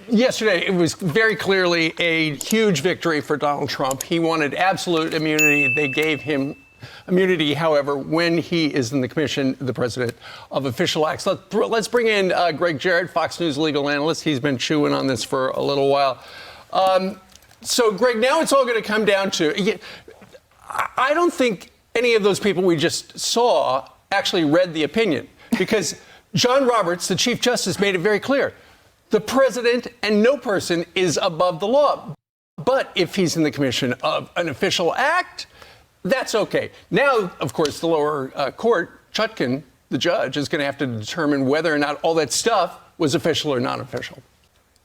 Yesterday, it was very clearly a huge victory for Donald Trump. He wanted absolute immunity. They gave him immunity, however, when he is in the commission, the president of official acts. Let's bring in Greg Jarrett, Fox News legal analyst. He's been chewing on this for a little while. So, Greg, now it's all going to come down to, I don't think any of those people we just saw actually read the opinion, because John Roberts, the Chief Justice, made it very clear. The president and no person is above the law. But if he's in the commission of an official act, that's okay. Now, of course, the lower court, Chutkan, the judge, is going to have to determine whether or not all that stuff was official or non-official.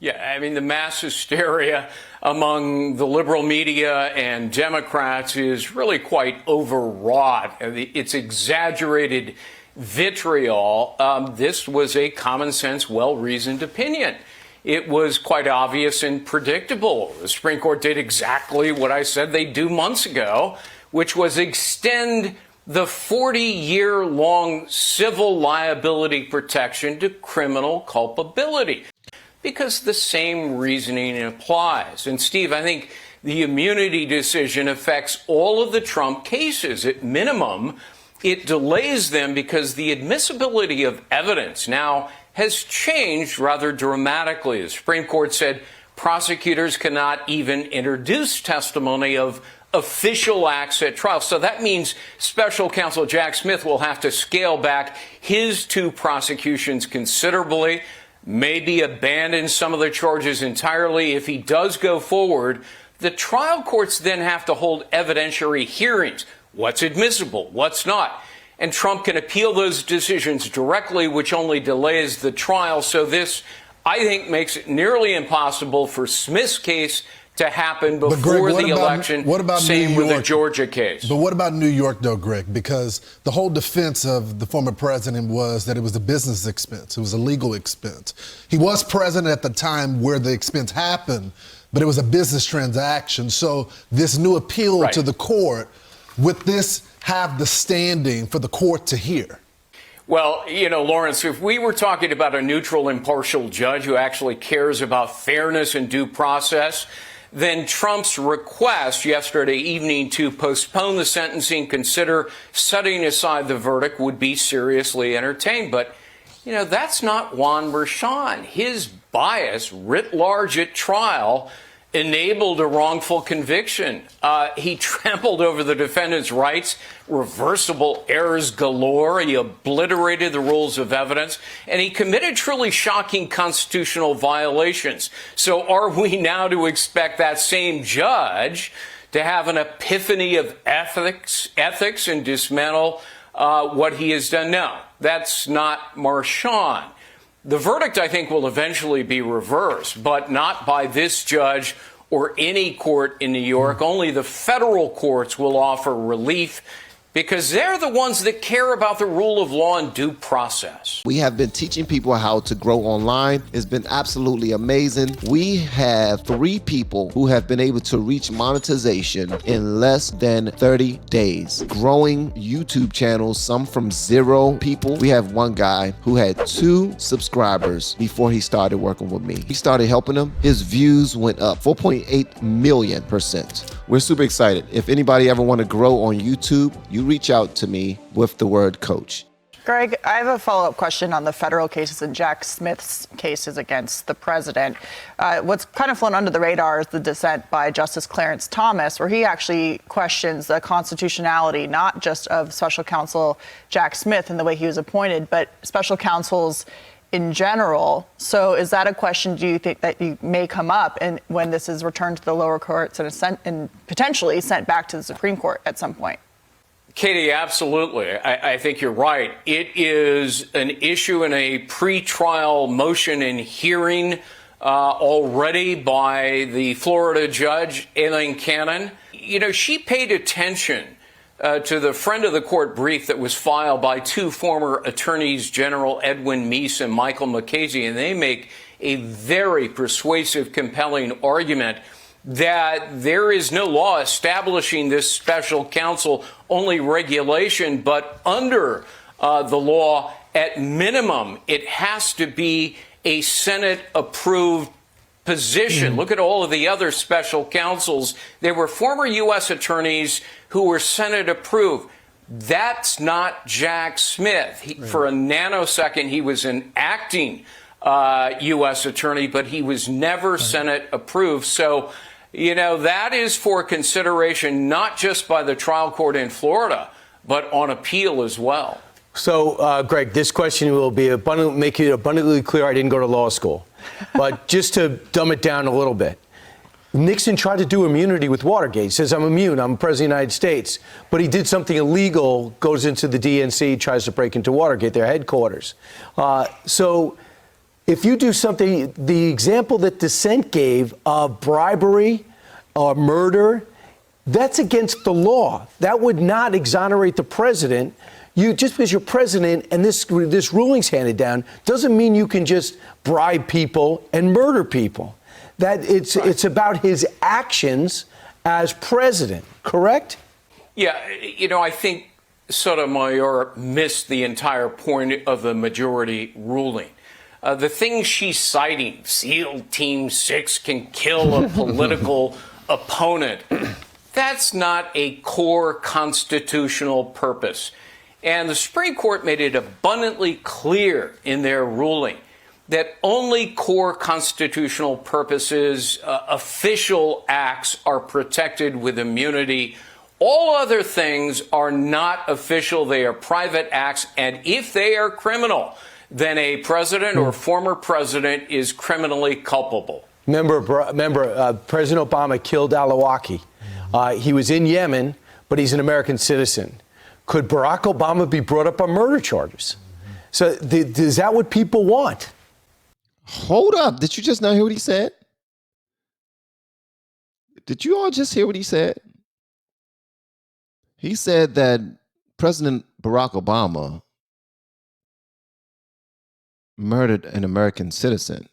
Yeah, I mean, the mass hysteria among the liberal media and Democrats is really quite overwrought. It's exaggerated vitriol. This was a common sense, well-reasoned opinion. It was quite obvious and predictable. The Supreme Court did exactly what I said they'd do months ago, which was extend the 40-year-long civil liability protection to criminal culpability, because the same reasoning applies. And Steve, I think the immunity decision affects all of the Trump cases. At minimum, it delays them because the admissibility of evidence now has changed rather dramatically. The Supreme Court said prosecutors cannot even introduce testimony of official acts at trial. So that means special counsel Jack Smith will have to scale back his two prosecutions considerably, maybe abandon some of the charges entirely. If he does go forward, the trial courts then have to hold evidentiary hearings. What's admissible? What's not? And Trump can appeal those decisions directly, which only delays the trial. So this, I think, makes it nearly impossible for Smith's case to happen before the election. What about same with the Georgia case? But what about New York, though, Greg? Because the whole defense of the former president was that it was a business expense. It was a legal expense. He was president at the time where the expense happened, but it was a business transaction. So this new appeal to the court, would this have the standing for the court to hear? Well, you know, Lawrence, if we were talking about a neutral, impartial judge who actually cares about fairness and due process, then Trump's request yesterday evening to postpone the sentencing, consider setting aside the verdict, would be seriously entertained. But, you know, that's not Juan Merchan. His bias, writ large at trial, enabled a wrongful conviction. He trampled over the defendant's rights, reversible errors galore. He obliterated the rules of evidence, and he committed truly shocking constitutional violations. So are we now to expect that same judge to have an epiphany of ethics and dismantle what he has done? No, that's not Merchan. The verdict, I think, will eventually be reversed, but not by this judge or any court in New York. Only the federal courts will offer relief, because they're the ones that care about the rule of law and due process. We have been teaching people how to grow online. It's been absolutely amazing. We have 3 people who have been able to reach monetization in less than 30 days. Growing YouTube channels, some from 0 people. We have one guy who had 2 subscribers before he started working with me. He started helping him. His views went up 4.8 million%. We're super excited. If anybody ever want to grow on YouTube, you reach out to me with the word coach. Greg, I have a follow-up question on the federal cases and Jack Smith's cases against the president. What's kind of flown under the radar is the dissent by Justice Clarence Thomas, where he actually questions the constitutionality, not just of special counsel Jack Smith and the way he was appointed, but special counsels in general. So is that a question, do you think, that you may come up and when this is returned to the lower courts and potentially sent back to the Supreme Court at some point? Katie, absolutely. I think you're right. It is an issue in a pretrial motion and hearing already by the Florida judge, Aileen Cannon. You know, she paid attention to the friend of the court brief that was filed by 2 former attorneys general, Edwin Meese and Michael Mukasey, and they make a very persuasive, compelling argument that there is no law establishing this special counsel, only regulation, but under the law, at minimum, it has to be a Senate-approved position. Look at all of the other special counsels. They were former U.S. attorneys who were Senate approved. That's not Jack Smith. For a nanosecond, he was an acting U.S. attorney, but he was never Senate approved. So, you know, that is for consideration not just by the trial court in Florida, but on appeal as well. So, Greg, this question will be make it abundantly clear I didn't go to law school. But just to dumb it down a little bit, Nixon tried to do immunity with Watergate. He says, I'm immune, I'm president of the United States. But he did something illegal, goes into the DNC, tries to break into Watergate, their headquarters. So if you do something, the example that dissent gave of bribery or murder, that's against the law. That would not exonerate the president. Just because you're president and this ruling's handed down doesn't mean you can just bribe people and murder people. That it's about his actions as president, correct? Yeah, you know, I think Sotomayor missed the entire point of the majority ruling. The things she's citing, SEAL Team 6 can kill a political opponent, that's not a core constitutional purpose. And the Supreme Court made it abundantly clear in their ruling that only core constitutional purposes, official acts, are protected with immunity. All other things are not official. They are private acts. And if they are criminal, then a president or former president is criminally culpable. Remember, President Obama killed al-Awlaki. He was in Yemen, but he's an American citizen. Could Barack Obama be brought up on murder charges? So is that what people want? Hold up. Did you just not hear what he said? Did you all just hear what he said? He said that President Barack Obama murdered an American citizen.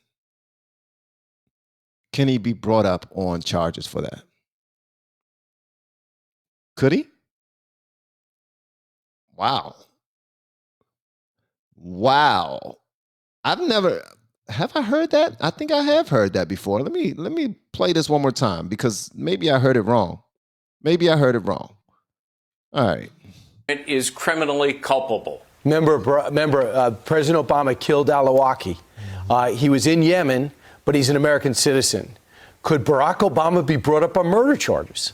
Can he be brought up on charges for that? Could he? Wow. Wow. Have I heard that? I think I have heard that before. Let me play this one more time because maybe I heard it wrong. All right. It is criminally culpable. Remember, President Obama killed al-Awlaki. He was in Yemen, but he's an American citizen. Could Barack Obama be brought up on murder charges?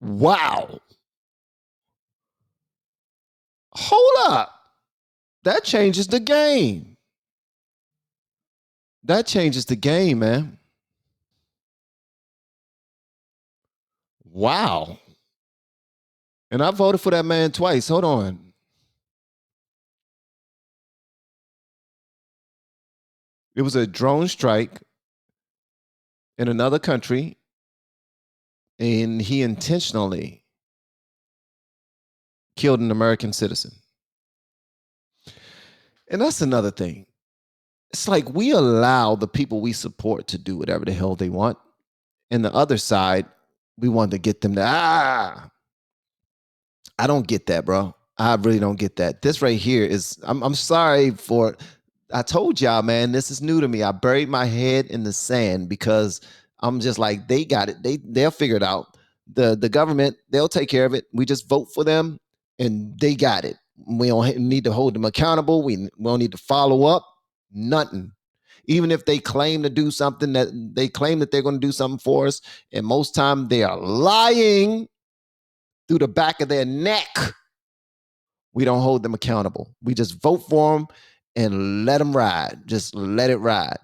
Wow. Hold up. That changes the game. That changes the game, man. Wow. And I voted for that man twice. Hold on. It was a drone strike in another country, and he intentionally killed an American citizen. And that's another thing. It's like we allow the people we support to do whatever the hell they want. And the other side, we want to get them to, I don't get that, bro. I really don't get that. This right here is, I'm sorry for, I told y'all, man, this is new to me. I buried my head in the sand because I'm just like, they got it. They'll figure it out. The government, they'll take care of it. We just vote for them and they got it. We don't need to hold them accountable. We don't need to follow up. Nothing. Even if they claim to do something, that they claim that they're going to do something for us, and most time they are lying through the back of their neck. We don't hold them accountable. We just vote for them and let them ride. Just let it ride.